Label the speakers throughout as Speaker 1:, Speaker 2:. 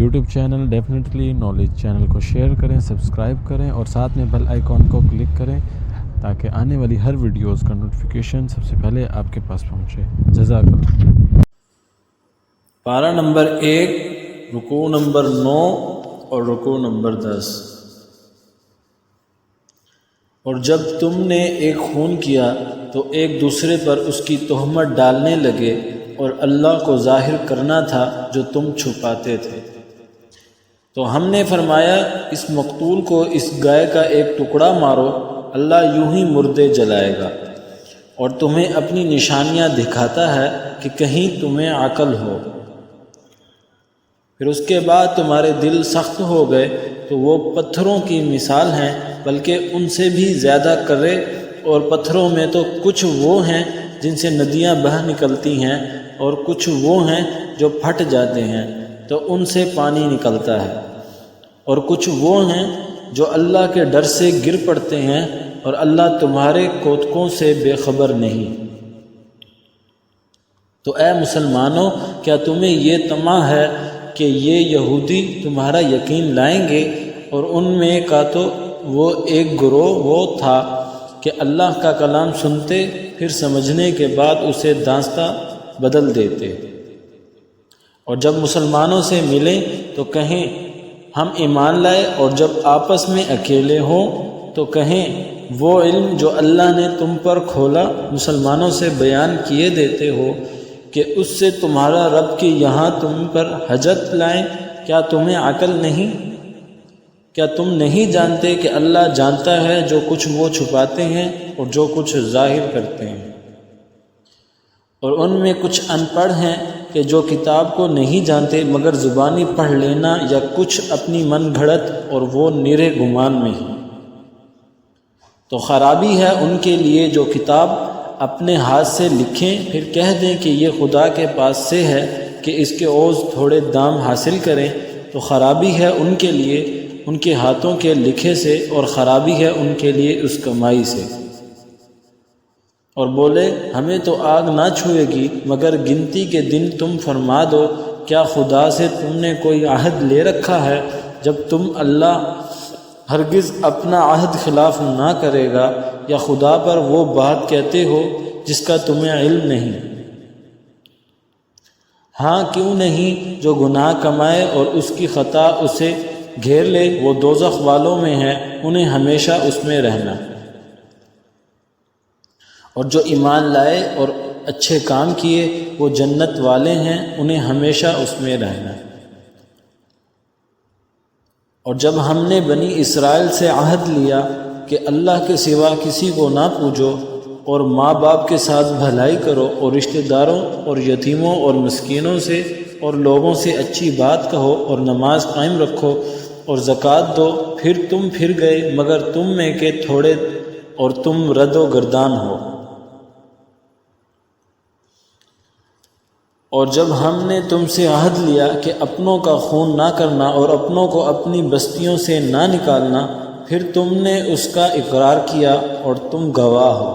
Speaker 1: YouTube channel definitely knowledge channel کو share کریں، subscribe کریں اور ساتھ میں بیل آئیکن کو کلک کریں تاکہ آنے والی ہر ویڈیوز کا نوٹیفیکیشن سب سے پہلے آپ کے پاس پہنچے۔ جزاک اللہ۔
Speaker 2: پارہ نمبر 1، رکوع نمبر 9 اور رکوع نمبر 10۔ اور جب تم نے ایک خون کیا تو ایک دوسرے پر اس کی تہمت ڈالنے لگے اور اللہ کو ظاہر کرنا تھا جو تم چھپاتے تھے۔ تو ہم نے فرمایا اس مقتول کو اس گائے کا ایک ٹکڑا مارو، اللہ یوں ہی مردے جلائے گا اور تمہیں اپنی نشانیاں دکھاتا ہے کہ کہیں تمہیں عقل ہو۔ پھر اس کے بعد تمہارے دل سخت ہو گئے تو وہ پتھروں کی مثال ہیں، بلکہ ان سے بھی زیادہ کرے، اور پتھروں میں تو کچھ وہ ہیں جن سے ندیاں بہہ نکلتی ہیں اور کچھ وہ ہیں جو پھٹ جاتے ہیں تو ان سے پانی نکلتا ہے، اور کچھ وہ ہیں جو اللہ کے ڈر سے گر پڑتے ہیں اور اللہ تمہارے کوتکوں سے بے خبر نہیں۔ تو اے مسلمانوں، کیا تمہیں یہ طمع ہے کہ یہ یہودی تمہارا یقین لائیں گے؟ اور ان میں کا تو وہ ایک گروہ وہ تھا کہ اللہ کا کلام سنتے پھر سمجھنے کے بعد اسے دانستہ بدل دیتے، اور جب مسلمانوں سے ملیں تو کہیں ہم ایمان لائے، اور جب آپس میں اکیلے ہوں تو کہیں وہ علم جو اللہ نے تم پر کھولا مسلمانوں سے بیان کیے دیتے ہو کہ اس سے تمہارا رب کے یہاں تم پر حجت لائیں۔ کیا تمہیں عقل نہیں؟ کیا تم نہیں جانتے کہ اللہ جانتا ہے جو کچھ وہ چھپاتے ہیں اور جو کچھ ظاہر کرتے ہیں؟ اور ان میں کچھ ان پڑھ ہیں کہ جو کتاب کو نہیں جانتے مگر زبانی پڑھ لینا یا کچھ اپنی من گھڑت، اور وہ نرے گمان میں ہیں۔ تو خرابی ہے ان کے لیے جو کتاب اپنے ہاتھ سے لکھیں پھر کہہ دیں کہ یہ خدا کے پاس سے ہے کہ اس کے عوض تھوڑے دام حاصل کریں۔ تو خرابی ہے ان کے لیے ان کے ہاتھوں کے لکھے سے، اور خرابی ہے ان کے لیے اس کمائی سے۔ اور بولے ہمیں تو آگ نہ چھوئے گی مگر گنتی کے دن تم فرما دو، کیا خدا سے تم نے کوئی عہد لے رکھا ہے؟ جب تم اللہ ہرگز اپنا عہد خلاف نہ کرے گا، یا خدا پر وہ بات کہتے ہو جس کا تمہیں علم نہیں؟ ہاں کیوں نہیں، جو گناہ کمائے اور اس کی خطا اسے گھیر لے وہ دوزخ والوں میں ہیں، انہیں ہمیشہ اس میں رہنا۔ اور جو ایمان لائے اور اچھے کام کیے وہ جنت والے ہیں، انہیں ہمیشہ اس میں رہنا۔ اور جب ہم نے بنی اسرائیل سے عہد لیا کہ اللہ کے سوا کسی کو نہ پوجو، اور ماں باپ کے ساتھ بھلائی کرو، اور رشتہ داروں اور یتیموں اور مسکینوں سے اور لوگوں سے اچھی بات کہو، اور نماز قائم رکھو اور زکوٰۃ دو، پھر تم پھر گئے مگر تم میں کے تھوڑے اور تم رد و گردان ہو۔ اور جب ہم نے تم سے عہد لیا کہ اپنوں کا خون نہ کرنا اور اپنوں کو اپنی بستیوں سے نہ نکالنا، پھر تم نے اس کا اقرار کیا اور تم گواہ ہو۔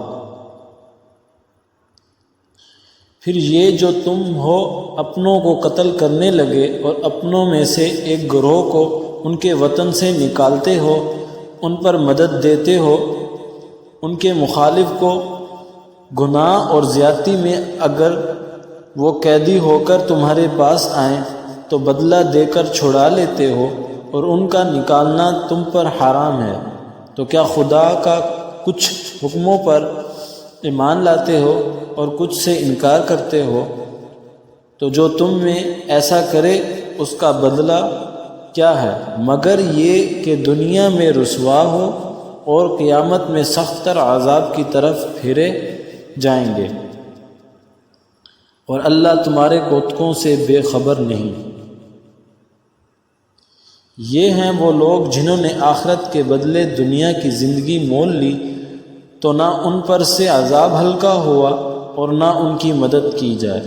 Speaker 2: پھر یہ جو تم ہو اپنوں کو قتل کرنے لگے اور اپنوں میں سے ایک گروہ کو ان کے وطن سے نکالتے ہو، ان پر مدد دیتے ہو، ان کے مخالف کو گناہ اور زیادتی میں اگر وہ قیدی ہو کر تمہارے پاس آئیں تو بدلہ دے کر چھڑا لیتے ہو، اور ان کا نکالنا تم پر حرام ہے۔ تو کیا خدا کا کچھ حکموں پر ایمان لاتے ہو اور کچھ سے انکار کرتے ہو؟ تو جو تم میں ایسا کرے اس کا بدلہ کیا ہے مگر یہ کہ دنیا میں رسوا ہو اور قیامت میں سخت تر عذاب کی طرف پھرے جائیں گے، اور اللہ تمہارے کوتکوں سے بے خبر نہیں۔ یہ ہیں وہ لوگ جنہوں نے آخرت کے بدلے دنیا کی زندگی مول لی، تو نہ ان پر سے عذاب ہلکا ہوا اور نہ ان کی مدد کی جائے۔